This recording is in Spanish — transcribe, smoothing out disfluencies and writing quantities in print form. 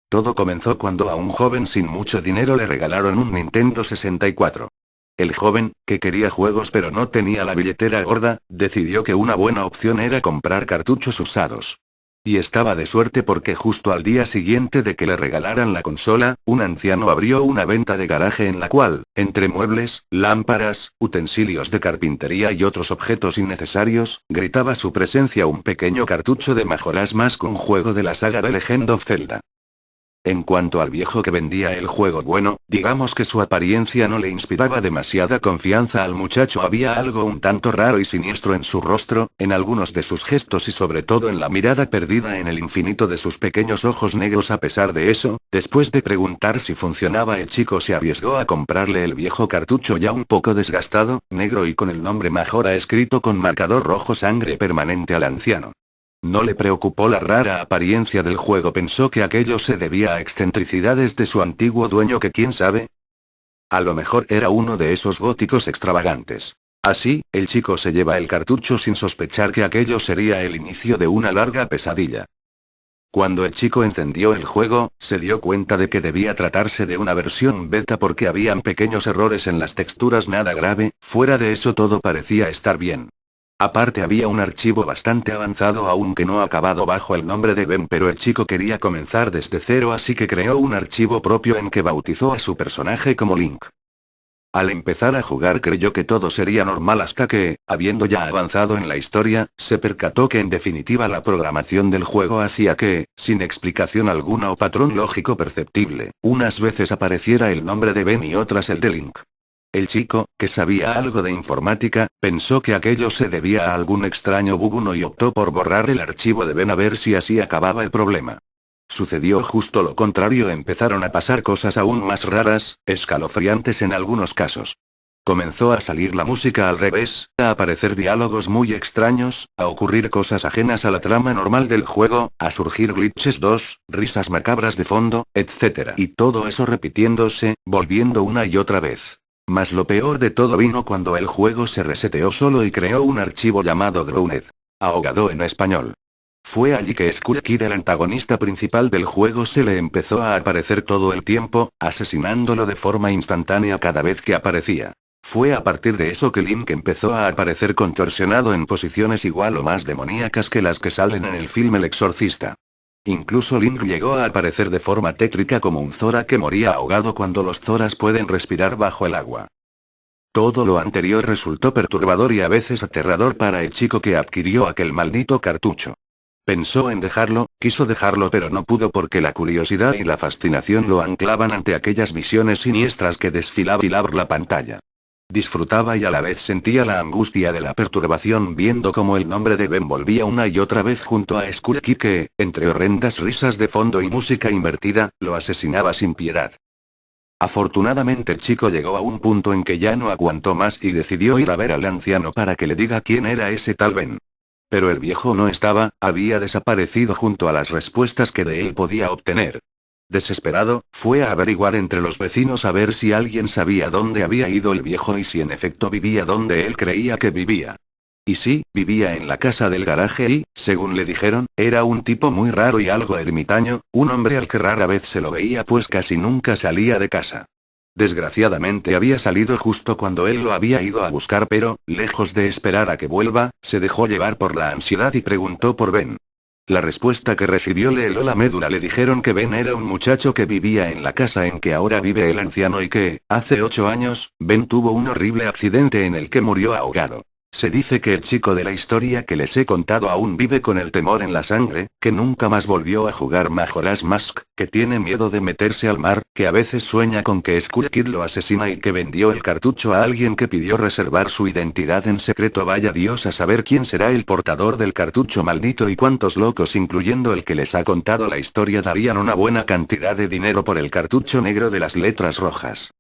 Todo comenzó cuando a un joven sin mucho dinero le regalaron un Nintendo 64. El joven, que quería juegos pero no tenía la billetera gorda, decidió que una buena opción era comprar cartuchos usados. Y estaba de suerte porque justo al día siguiente de que le regalaran la consola, un anciano abrió una venta de garaje en la cual, entre muebles, lámparas, utensilios de carpintería y otros objetos innecesarios, gritaba su presencia un pequeño cartucho de Majora's Mask, un juego de la saga de Legend of Zelda. En cuanto al viejo que vendía el juego, bueno, digamos que su apariencia no le inspiraba demasiada confianza al muchacho. Había algo un tanto raro y siniestro en su rostro, en algunos de sus gestos y sobre todo en la mirada perdida en el infinito de sus pequeños ojos negros. A pesar de eso, después de preguntar si funcionaba, el chico se arriesgó a comprarle el viejo cartucho ya un poco desgastado, negro y con el nombre Majora escrito con marcador rojo sangre permanente al anciano. No le preocupó la rara apariencia del juego, pensó que aquello se debía a excentricidades de su antiguo dueño, que quién sabe. A lo mejor era uno de esos góticos extravagantes. Así, el chico se lleva el cartucho sin sospechar que aquello sería el inicio de una larga pesadilla. Cuando el chico encendió el juego, se dio cuenta de que debía tratarse de una versión beta porque habían pequeños errores en las texturas, nada grave, fuera de eso todo parecía estar bien. Aparte había un archivo bastante avanzado aunque no acabado bajo el nombre de Ben, pero el chico quería comenzar desde cero, así que creó un archivo propio en que bautizó a su personaje como Link. Al empezar a jugar creyó que todo sería normal hasta que, habiendo ya avanzado en la historia, se percató que en definitiva la programación del juego hacía que, sin explicación alguna o patrón lógico perceptible, unas veces apareciera el nombre de Ben y otras el de Link. El chico, que sabía algo de informática, pensó que aquello se debía a algún extraño bug y optó por borrar el archivo de Ben a ver si así acababa el problema. Sucedió justo lo contrario, empezaron a pasar cosas aún más raras, escalofriantes en algunos casos. Comenzó a salir la música al revés, a aparecer diálogos muy extraños, a ocurrir cosas ajenas a la trama normal del juego, a surgir glitches 2, risas macabras de fondo, etc. Y todo eso repitiéndose, volviendo una y otra vez. Mas lo peor de todo vino cuando el juego se reseteó solo y creó un archivo llamado Drowned. Ahogado en español. Fue allí que Skull Kid, el antagonista principal del juego, se le empezó a aparecer todo el tiempo, asesinándolo de forma instantánea cada vez que aparecía. Fue a partir de eso que Link empezó a aparecer contorsionado en posiciones igual o más demoníacas que las que salen en el film El Exorcista. Incluso Link llegó a aparecer de forma tétrica como un Zora que moría ahogado cuando los Zoras pueden respirar bajo el agua. Todo lo anterior resultó perturbador y a veces aterrador para el chico que adquirió aquel maldito cartucho. Pensó en dejarlo, quiso dejarlo pero no pudo porque la curiosidad y la fascinación lo anclaban ante aquellas visiones siniestras que desfilaban por la pantalla. Disfrutaba y a la vez sentía la angustia de la perturbación viendo cómo el nombre de Ben volvía una y otra vez junto a Skull Kid que, entre horrendas risas de fondo y música invertida, lo asesinaba sin piedad. Afortunadamente el chico llegó a un punto en que ya no aguantó más y decidió ir a ver al anciano para que le diga quién era ese tal Ben. Pero el viejo no estaba, había desaparecido junto a las respuestas que de él podía obtener. Desesperado, fue a averiguar entre los vecinos a ver si alguien sabía dónde había ido el viejo y si en efecto vivía donde él creía que vivía. Y sí, vivía en la casa del garaje y, según le dijeron, era un tipo muy raro y algo ermitaño, un hombre al que rara vez se lo veía pues casi nunca salía de casa. Desgraciadamente había salido justo cuando él lo había ido a buscar, pero, lejos de esperar a que vuelva, se dejó llevar por la ansiedad y preguntó por Ben. La respuesta que recibió le heló la médula. Le dijeron que Ben era un muchacho que vivía en la casa en que ahora vive el anciano y que, hace 8 años, Ben tuvo un horrible accidente en el que murió ahogado. Se dice que el chico de la historia que les he contado aún vive con el temor en la sangre, que nunca más volvió a jugar Majora's Mask, que tiene miedo de meterse al mar, que a veces sueña con que Skull Kid lo asesina y que vendió el cartucho a alguien que pidió reservar su identidad en secreto. Vaya Dios a saber quién será el portador del cartucho maldito y cuántos locos, incluyendo el que les ha contado la historia, darían una buena cantidad de dinero por el cartucho negro de las letras rojas.